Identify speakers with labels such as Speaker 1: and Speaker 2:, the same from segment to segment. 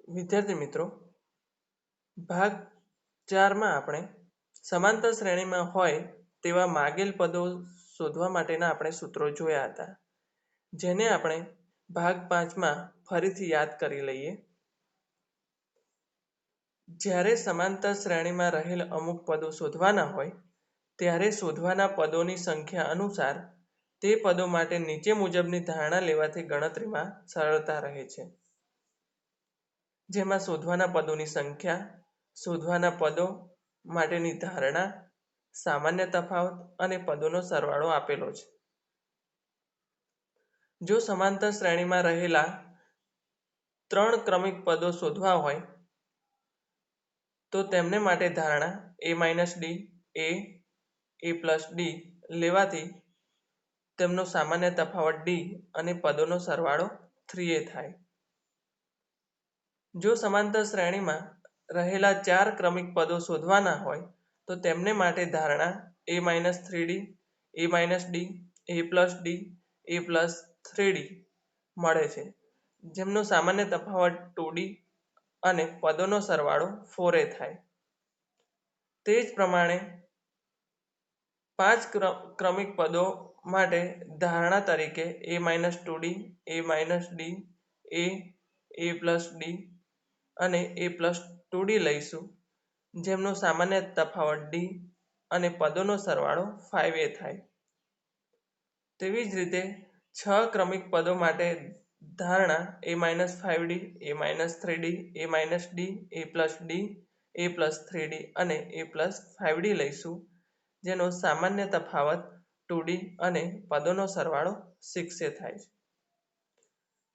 Speaker 1: વિદ્યાર્થી મિત્રો, ભાગ 4માં આપણે સમાંતર શ્રેણીમાં હોય તેવા માગેલ પદો શોધવા માટેના આપણે સૂત્રો જોયા હતા, જેને આપણે ભાગ 5માં ફરીથી યાદ કરી લઈએ. જ્યારે સમાંતર શ્રેણીમાં રહેલ અમુક પદો શોધવાના હોય ત્યારે શોધવાના પદોની સંખ્યા અનુસાર તે પદો માટે નીચે મુજબની ધારણા લેવાથી ગણતરીમાં સરળતા રહે છે. જેમાં શોધવાના પદોની સંખ્યા, શોધવાના પદો માટેની ધારણા, સામાન્ય તફાવત અને પદોનો સરવાળો આપેલો છે. જો સમાંતર શ્રેણીમાં રહેલા 3 ક્રમિક પદો શોધવા હોય તો તેમને માટે ધારણા a-d a+d લેવાથી તેમનો સામાન્ય તફાવત d અને પદોનો સરવાળો 3a થાય. જો સમાંતર શ્રેણીમાં રહેલા 4 ક્રમિક પદો શોધવાના હોય તો તેમને માટે ધારણા a-3d a-d a+d a+3d મળે છે, જેમનો સામાન્ય તફાવત 2d અને પદોનો સરવાળો 4a થાય. તે જ પ્રમાણે 5 ક્રમિક પદો માટે ધારણા તરીકે a-2d a-d a+d અને a+2d લઈશું, જેમનો સામાન્ય તફાવત d અને પદોનો સરવાળો 5a થાય. તેવી જ રીતે 6 ક્રમિક પદો માટે ધારણા a-5d a-3d a-d a+d a+3d અને a+5d લઈશું, જેનો સામાન્ય તફાવત 2d અને પદોનો સરવાળો 6a થાય છે.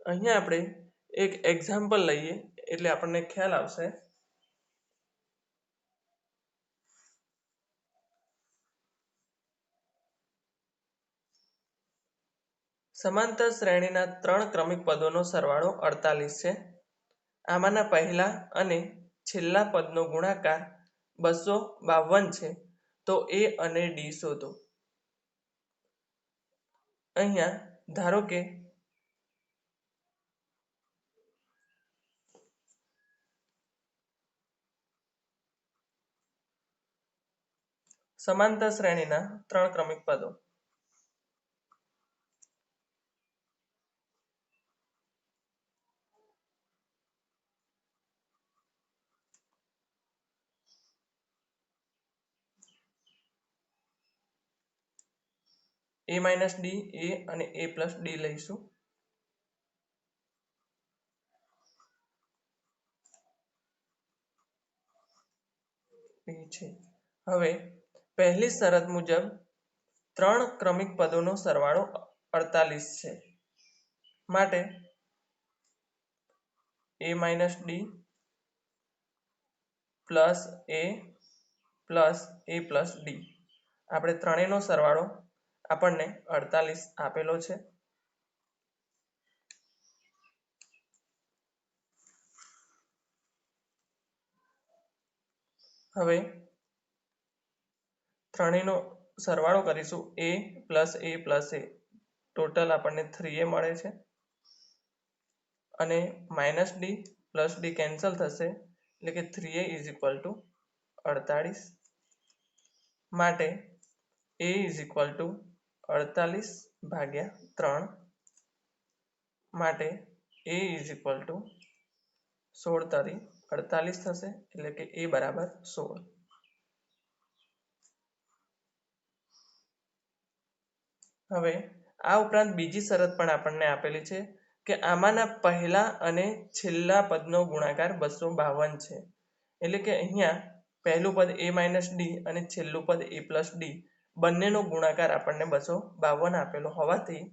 Speaker 1: અહીંયા આપણે એક એક્ઝામ્પલ લઈએ એટલે આપણને ખ્યાલ આવશે. સમાંતર શ્રેણીના 3 ક્રમિક પદોનો સરવાળો 48 છે. આમાંના પહેલા અને છેલ્લા પદનો ગુણાકાર 252 છે. તો a અને d શોધો. અહીંયા ધારો કે સમાંતર શ્રેણીના 3 ક્રમિક પદો a-d a અને a+d લઈશું. છે. હવે પહેલી શરત મુજબ 3 ક્રમિક પદોનો સરવાળો 48 છે. માટે a-d plus a plus a+d આપણે ત્રણેયનો સરવાળો આપણને 48 આપેલો છે. હવે ત્રણેયનો સરવાળો કરીશું a પ્લસ a ટોટલ આપણને 3a મળે છે અને -d પ્લસ d કેન્સલ થશે એટલે કે 3a = 48. માટે a = 48/3 માટે a = 16 * 48 થશે એટલે કે a = 16. હવે આ ઉપરાંત બીજી શરત પણ આપણને આપેલી છે કે આમાંના પહેલા અને છેલ્લા પદનો ગુણાકાર 252 છે. એટલે કે અહીંયા પહેલું પદ a-d અને છેલ્લું પદ a+d બંનેનો ગુણાકાર આપણને 252 આપેલો હોવાથી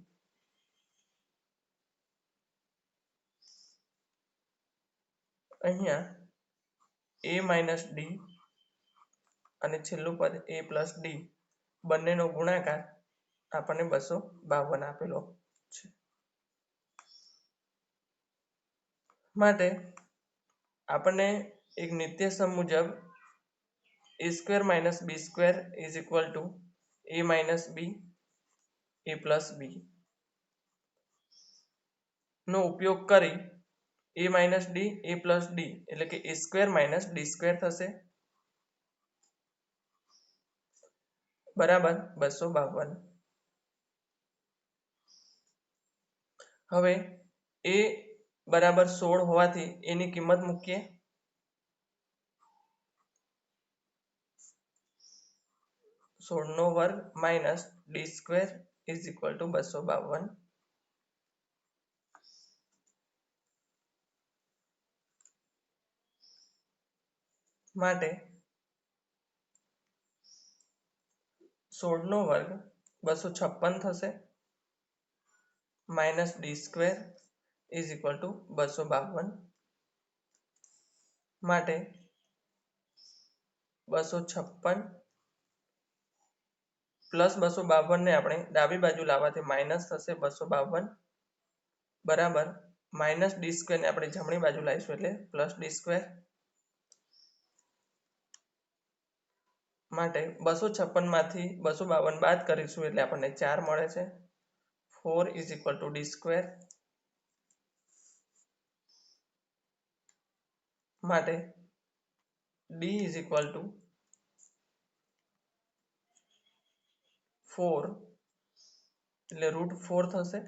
Speaker 1: અહીંયા a-d અને છેલ્લું પદ a+d બંનેનો ગુણાકાર આપણને 252 આપેલો છે. માટે આપણને એક નિત્યસમ મુજબ a² - b² = a - b a+b નો ઉપયોગ કરી a minus D a plus D એટલે કે a square minus D square થશે બરાબર 252. હવે a બરાબર 16 હોવાથી એની કિંમત મૂકીએ 16 નો વર્ગ minus D square is equal two 252. માટે 16 નો વર્ગ 256 થશે minus D square is equal two 252. માટે 256 પ્લસ 252 ને આપણે ડાબી બાજુ લાવવાથી માઇનસ થશે 252 બરાબર માઇનસ ડી સ્ક્વેર ને આપણે જમણી બાજુ લાવીશું એટલે પ્લસ ડી સ્ક્વેર માટે 256 માંથી 252 બાદ કરીશું એટલે આપણને 4 મળે છે 4 is equal two D square માટે ડી ઇઝ ઇક્વલ ટુ 4 એટલે √4 થશે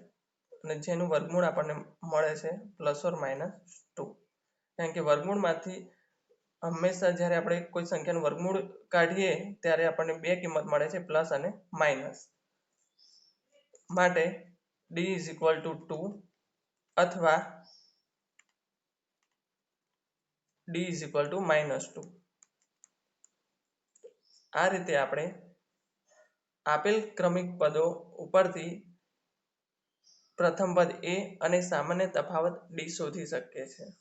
Speaker 1: અને જેનું વર્ગમૂળ આપણને મળે છે પ્લસ ઓર માઇનસ 2 કારણ કે વર્ગમૂળમાંથી હંમેશા જ્યારે આપણે કોઈ સંખ્યાનું વર્ગમૂળ કાઢીએ ત્યારે આપણને બે કિંમત મળે છે પ્લસ અને માઇનસ માટે ડી ઇઝ ઇક્વલ ટુ 2 અથવા ડી ઇઝ ઇક્વલ ટુ -2. આ રીતે આપણે આપેલ ક્રમિક પદો ઉપરથી પ્રથમ પદ a અને સામાન્ય તફાવત d શોધી શકીએ છીએ.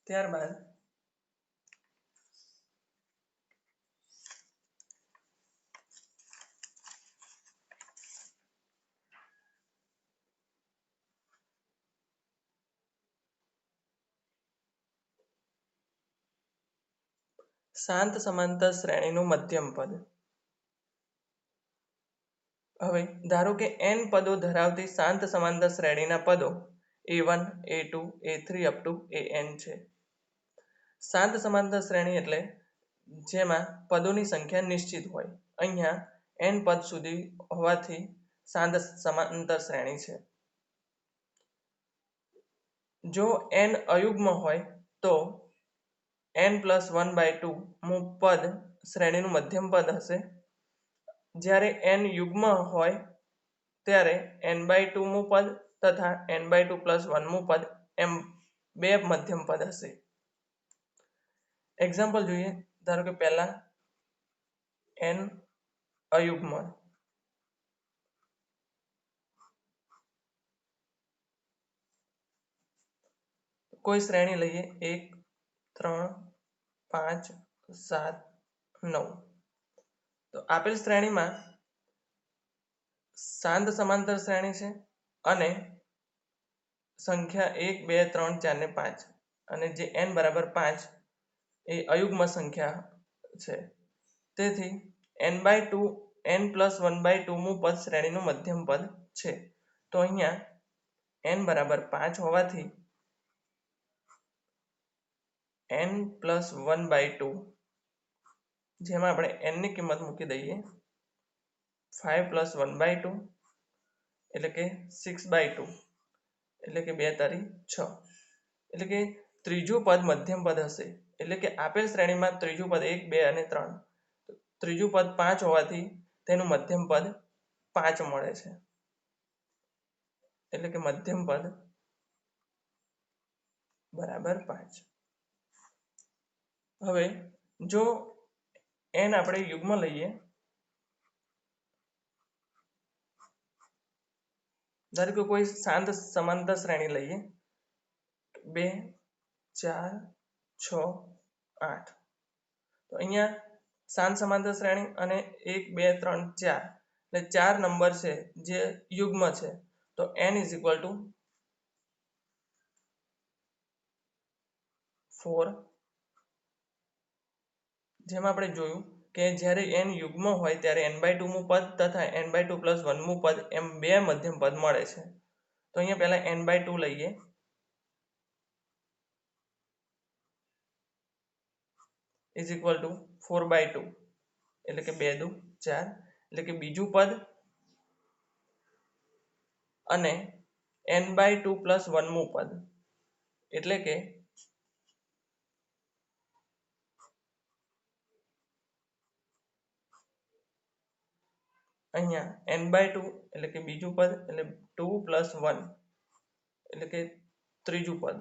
Speaker 1: ત્યારબાદ શાંત સમાંતર શ્રેણીનું મધ્યમ પદ. હવે ધારો કે n પદો ધરાવતી શાંત સમાંતર શ્રેણીના પદો a1 a2 a3 up to an છે. શાંત સમાંતર શ્રેણી એટલે જેમાં પદોની સંખ્યા નિશ્ચિત હોય. અહીંયા n પદ સુધી હોવાથી શાંત સમાંતર શ્રેણી છે. જો n અયુગ્મ હોય તો n+1/2 મું પદ શ્રેણીનું મધ્યમ પદ હશે. જ્યારે n યુગ્મ હોય ત્યારે n/2 મું પદ તથા n/2+1 મું પદ એમ બે મધ્યમ પદ હશે. એક્ઝામ્પલ જોઈએ. ધારો કે પહેલા n અયુગ્મ કોઈ શ્રેણી લઈએ 1 3 5 7 9. તો આપેલ શ્રેણીમાં શાંત સમાંતર શ્રેણી છે અને સંખ્યા 1 2 3 4 ને 5 અને જે n બરાબર 5 એ અયુગ્મ સંખ્યા છે. તેથી n/2 n+1/2 મું પદ શ્રેણીનું મધ્યમ પદ છે. તો અહીંયા n બરાબર 5 હોવાથી n+1/2 જેમાં આપણે n ની કિંમત મૂકી દઈએ 5+1/2 એટલે કે 6/2 એટલે કે 2 તારી 6 એટલે કે ત્રીજું પદ મધ્યમ પદ હશે. એટલે કે આપેલ શ્રેણીમાં ત્રીજું પદ 1 2 અને 3 ત્રીજું પદ 5 હોવાથી તેનું મધ્યમ પદ 5 મળે છે. એટલે કે મધ્યમ પદ બરાબર 5. હવે જો n આપણે યુગ્મ લઈએ ધારો કે કોઈ શાંત સમાંતર શ્રેણી લઈએ 2 4 6 8. તો અહીંયા શાંત સમાંતર શ્રેણી અને 1 2 3 4 એટલે 4 નંબર છે જે યુગ્મ છે. તો n ઇઝ ઇક્વલ ટુ 4. જેમાં આપણે જોયું કે કે જ્યારે n યુગ્મ હોય ત્યારે n/2 મું પદ તથા n/2 + 1 મું પદ એમ બે મધ્યમ પદ મળે છે. તો અહીંયા પહેલા n/2 લઈએ, ઇઝ ઇક્વલ ટુ 4/2 એટલે કે 2 દુ 4 એટલે કે બીજું પદ, અને n/2 + 1 મું પદ એટલે કે અહીંયા n/2 એટલે કે બીજું પદ એટલે 2 + 1 એટલે કે ત્રીજું પદ,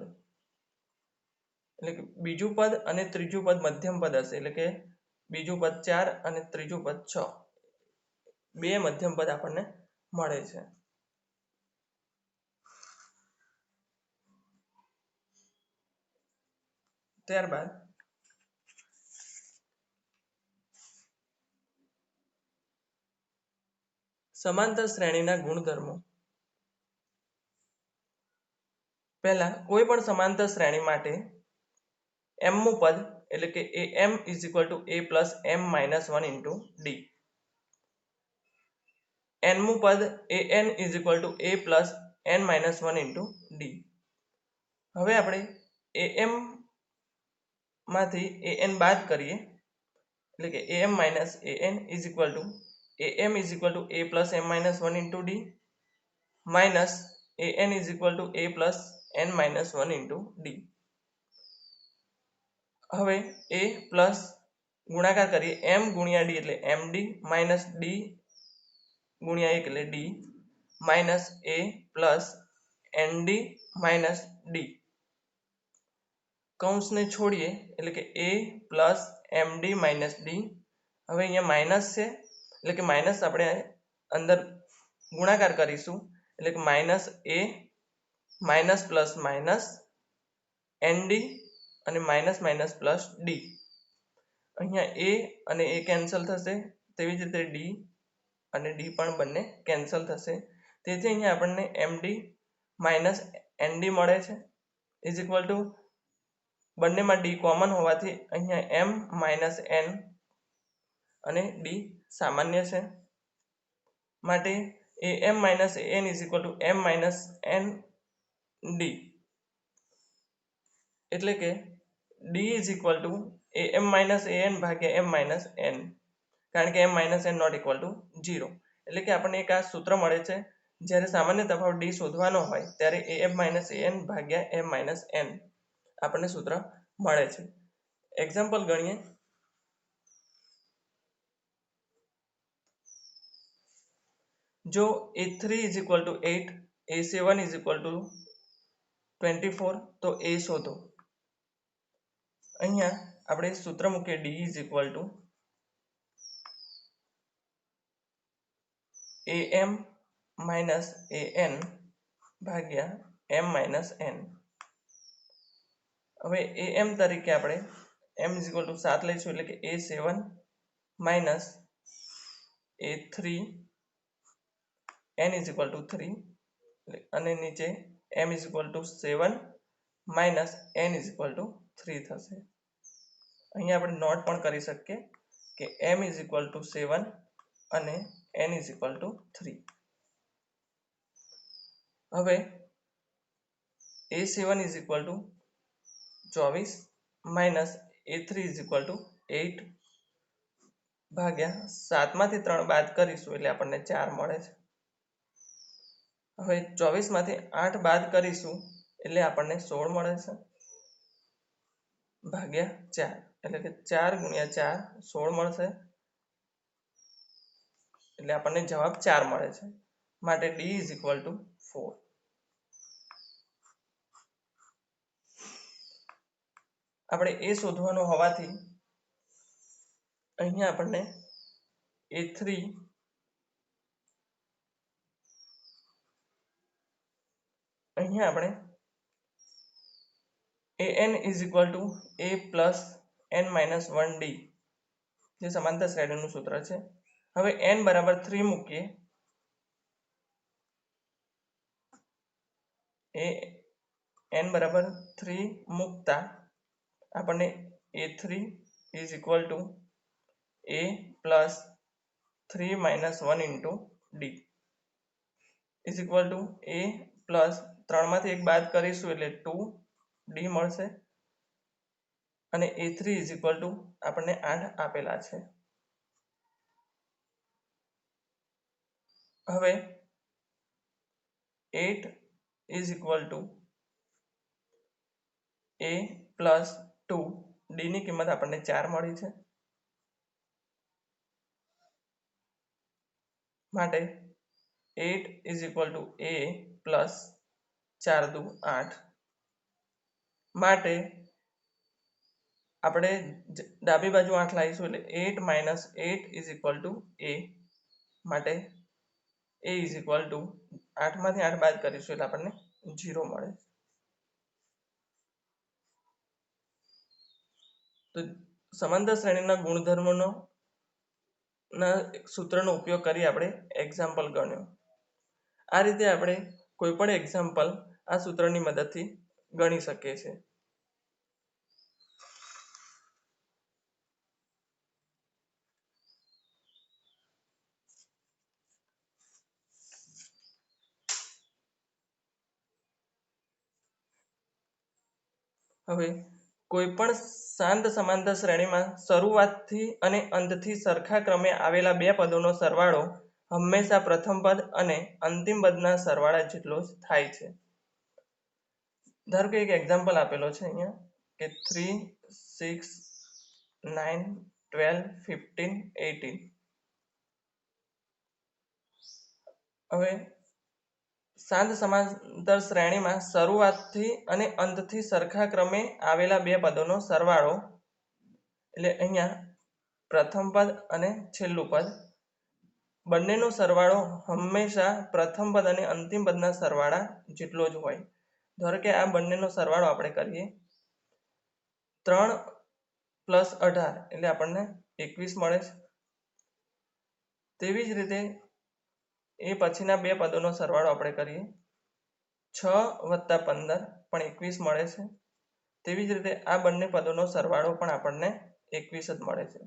Speaker 1: એટલે કે બીજું પદ અને ત્રીજું પદ મધ્યમ પદ હશે એટલે કે બીજું પદ 4 અને ત્રીજું પદ 6, બે મધ્યમ પદ આપણને મળે છે. ત્યારબાદ સમાંતર શ્રેણીના ગુણધર્મો. પહેલા કોઈ પણ સમાંતર શ્રેણી માટે m મું પદ એટલે કે am = a + m - 1 * d, n મું પદ an = a + n - 1 * d. હવે આપણે am માંથી an બાદ કરીએ એટલે કે am - an = am = a + m - 1 * d - an = a + n - 1 * d. હવે a પ્લસ ગુણાકાર કરીએ m × d એટલે md માઇનસ d × 1 એટલે d minus a plus nd minus d, કૌંસને છોડીએ એટલે કે a plus md minus d. હવે અહીંયા માઇનસ છે એટલે કે માઇનસ આપણે અંદર ગુણાકાર કરીશું એટલે કે minus a minus plus minus nd અને માઇનસ માઇનસ પ્લસ d. અહીંયા a અને a કેન્સલ થશે, તેવી જ રીતે d અને d પણ બંને કેન્સલ થશે. તેથી અહીંયા આપણને md માઇનસ nd મળે છે, ઇઝ ઇક્વલ ટુ બંનેમાં d કોમન હોવાથી અહીંયા m માઇનસ n અને d સામાન્ય છે, માટે am - an = m minus n d એટલે કે d = am - an / m minus n, કારણ કે m માઇનસ n ≠ 0. એટલે કે આપણને એક આ સૂત્ર મળે છે. જ્યારે સામાન્ય તફાવત d શોધવાનો હોય ત્યારે am - an / m minus n આપણને સૂત્ર મળે છે. એક્ઝામ્પલ ગણીએ. જો a3 = 8, a7 = 24 તો a શોધો. અહીંયા આપણે સૂત્ર મૂકીએ d = am - an / m minus n. હવે am તરીકે આપણે m = 7 લઈશું એટલે કે a7 માઇનસ a3 n = 3 અને નીચે m = 7 માઇનસ n = 3 થશે. અહીંયા આપણે નોટ પણ કરી શકીએ કે m = 7 અને n = 3. હવે a7 = 24 માઇનસ a3 = 8 ભાગ્યા 7 માંથી 3 બાદ કરીશું એટલે આપણને 4 મળે છે. હવે 24 માંથી 8 બાદ કરીશું એટલે આપણને 16 મળે છે, ભાગ્યા 4 એટલે કે 4 × 4 16 મળશે, એટલે આપણને જવાબ 4 મળે છે, માટે d = 4. આપણે a શોધવાનો હોવાથી અહીંયા આપણને a3 અહીંયા આપણે an = a + n - 1 d જે સમાંતર શ્રેણીનું સૂત્ર છે. હવે n બરાબર 3 મૂકીએ, n બરાબર 3 મૂકતા આપણને a3 = a plus 3 minus 1 into D is equal to a plus 3માંથી 1 બાદ કરીશું એટલે 2d મળશે અને a3 ઇઝ ઇક્વલ ટુ આપણને 8 આપેલા છે. હવે 8 is equal to a plus 2 D ની કિંમત આપણને 4 મળી છે માટે 8 is equal to a plus 4 દુ 8 માટે આપણે ડાબી બાજુ 8 લાવીશું એટલે 8 minus 8 is equal to a માટે a ઇઝ ઇક્વલ ટુ 8માંથી 8 બાદ કરીશું એટલે આપણને 0 મળે. તો સમાંતર શ્રેણીના ગુણધર્મોનો સૂત્રનો ઉપયોગ કરી આપણે એક્ઝામ્પલ ગણ્યો. આ રીતે આપણે કોઈ પણ એક્ઝામ્પલ આ સૂત્રની મદદથી ગણી શકીએ છીએ. હવે કોઈ પણ શાંત સમાંતર શ્રેણીમાં શરૂઆતથી અને અંતથી સરખા ક્રમે આવેલા બે પદોનો સરવાળો હંમેશા પ્રથમ પદ અને અંતિમ પદના સરવાળા જેટલો જ થાય છે. ધારો કે એક એક્ઝામ્પલ આપેલો છે અહીંયા કે 3, 6, 9, 12, 15, 18. હવે શાંત સમાંતર શ્રેણીમાં શરૂઆતથી અને અંતથી સરખા ક્રમે આવેલા બે પદોનો સરવાળો એટલે અહીંયા પ્રથમ પદ અને છેલ્લું પદ બંનેનો સરવાળો હંમેશા પ્રથમ પદ અને અંતિમ પદના સરવાળા જેટલો જ હોય. ધારો કે આ બંનેનો સરવાળો આપણે કરીએ 3 પ્લસ 18 એટલે આપણને 21 મળે છે. તેવી જ રીતે એ પછીના બે પદોનો સરવાળો આપણે કરીએ 6 વત્તા 15 પણ 21 મળે છે. તેવી જ રીતે આ બંને પદોનો સરવાળો પણ આપણને 21 જ મળે છે.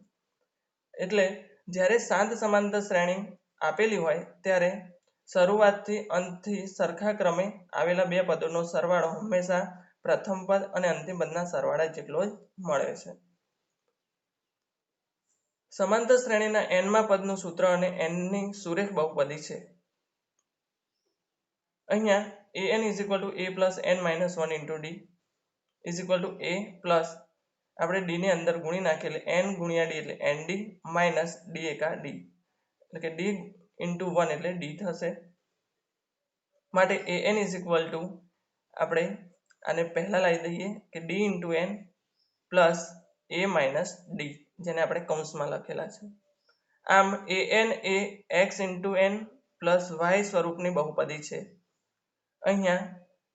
Speaker 1: એટલે જ્યારે શાંત સમાંતર શ્રેણી આપેલી હોય ત્યારે શરૂઆતથી અંતથી સરખા ક્રમે આવેલા બે પદોનો સરવાળો હંમેશા પ્રથમ પદ અને અંતિમ પદના સરવાળા જેટલો જ મળે છે. સમાંતર શ્રેણીના n માં પદનું સૂત્ર અને n ની સુરેખ બહુપદી છે. અહીંયા an is equal to a plus n minus 1 into D is equal to a plus આપણે ડી ની અંદર ગુણી નાખીએ એટલે n ગુણ્યા ડી એટલે nd માઇનસ ડી એકા ડી એટલે કે ડી ઇન્ટુ 1 એટલે ડી થશે. માટે an ઇઝ ઇક્વલ ટુ આપણે આને પહેલા લાવી દઈએ કે D into n plus a minus D જેને આપણે કૌંસમાં લખેલા છે. આમ an A x into n plus y સ્વરૂપની બહુપદી છે. અહીંયા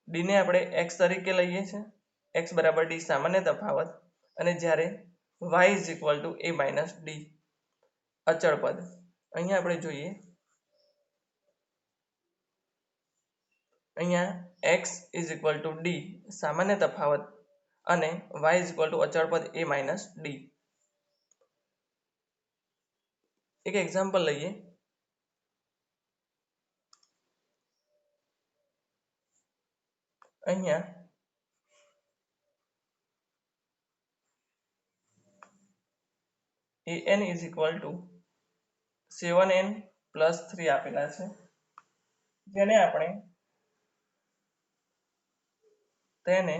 Speaker 1: ડી ને આપણે x તરીકે લઈએ છીએ, x બરાબર ડી સામાન્ય તફાવત, અને જ્યારે y is equal to a minus D અચળ પદ. અહીંયા આપણે જોઈએ અહીંયા x is equal two D સામાન્ય તફાવત અને y ઇઝ ઇક્વલ ટુ અચળ પદ a માઇનસ ડી. એક એક્ઝામ્પલ લઈએ. અહીંયા an is equal two 7n plus 3 આપેલા છે, જેને આપણે તેને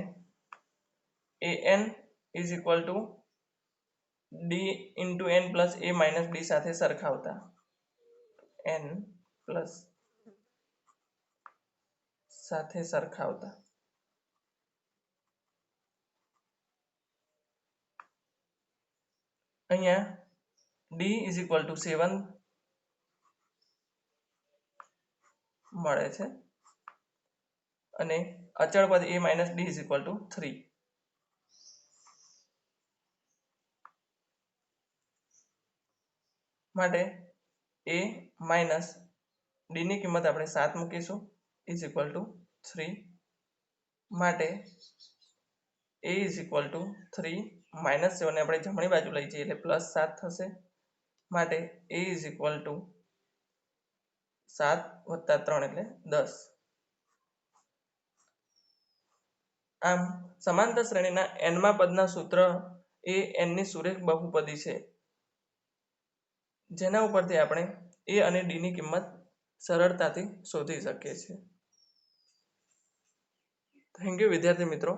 Speaker 1: an is equal two D into n plus a minus D સાથે સરખાવતા n પ્લસ સાથે સરખાવતા અહીંયા ડી ઇઝ ઇક્વલ ટુ 7 મળે છે અને અચળ પદ a minus D is equal two 3. માટે a માઇનસ ડી ની કિંમત આપણે 7 મૂકીશું ઇઝ ઇક્વલ ટુ 3. માટે a is equal two 3 minus 7 ને આપણે જમણી બાજુ લઈ જઈએ એટલે પ્લસ 7 થશે માટે a ઇઝ ઇક્વલ ટુ 7 + 3 એટલે 10. આમ સમાંતર શ્રેણીના nમા પદના સૂત્ર એ n ની સુરેખ બહુપદી છે, જેના ઉપરથી આપણે a અને d ની કિંમત સરળતાથી શોધી શકીએ છીએ. થેન્ક યુ વિદ્યાર્થી મિત્રો.